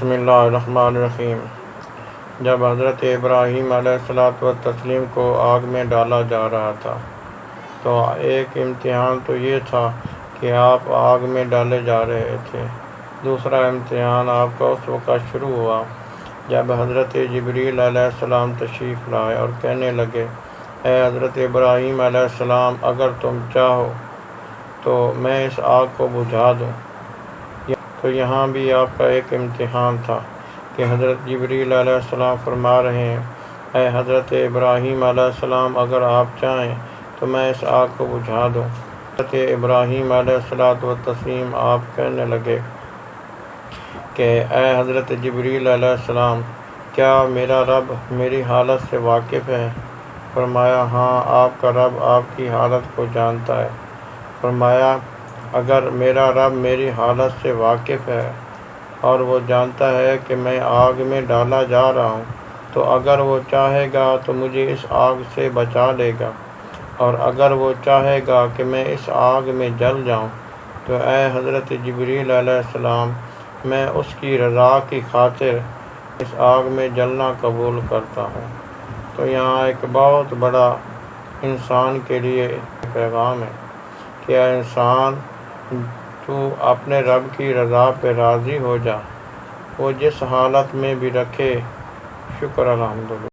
بسم اللہ الرحمن الرحیم۔ جب حضرت ابراہیم علیہ السلام کو آگ میں ڈالا جا رہا تھا تو ایک امتحان تو یہ تھا کہ آپ آگ میں ڈالے جا رہے تھے۔ دوسرا امتحان آپ کا اس وقت شروع ہوا جب حضرت جبریل علیہ السلام تشریف لائے اور کہنے لگے، اے حضرت ابراہیم علیہ السلام، اگر تم چاہو تو میں اس آگ کو بجھا دوں۔ تو یہاں بھی آپ کا ایک امتحان تھا کہ حضرت جبریل علیہ السلام فرما رہے ہیں، اے حضرت ابراہیم علیہ السلام، اگر آپ چاہیں تو میں اس آگ کو بجھا دوں۔ حضرت ابراہیم علیہ السلام آپ کہنے لگے کہ اے حضرت جبریل علیہ السلام، کیا میرا رب میری حالت سے واقف ہے؟ فرمایا، ہاں، آپ کا رب آپ کی حالت کو جانتا ہے۔ فرمایا، اگر میرا رب میری حالت سے واقف ہے اور وہ جانتا ہے کہ میں آگ میں ڈالا جا رہا ہوں، تو اگر وہ چاہے گا تو مجھے اس آگ سے بچا لے گا، اور اگر وہ چاہے گا کہ میں اس آگ میں جل جاؤں تو اے حضرت جبریل علیہ السلام، میں اس کی رضا کی خاطر اس آگ میں جلنا قبول کرتا ہوں۔ تو یہاں ایک بہت بڑا انسان کے لیے پیغام ہے کہ اے انسان، تو اپنے رب کی رضا پہ راضی ہو جا، وہ جس حالت میں بھی رکھے، شکر الحمدللہ۔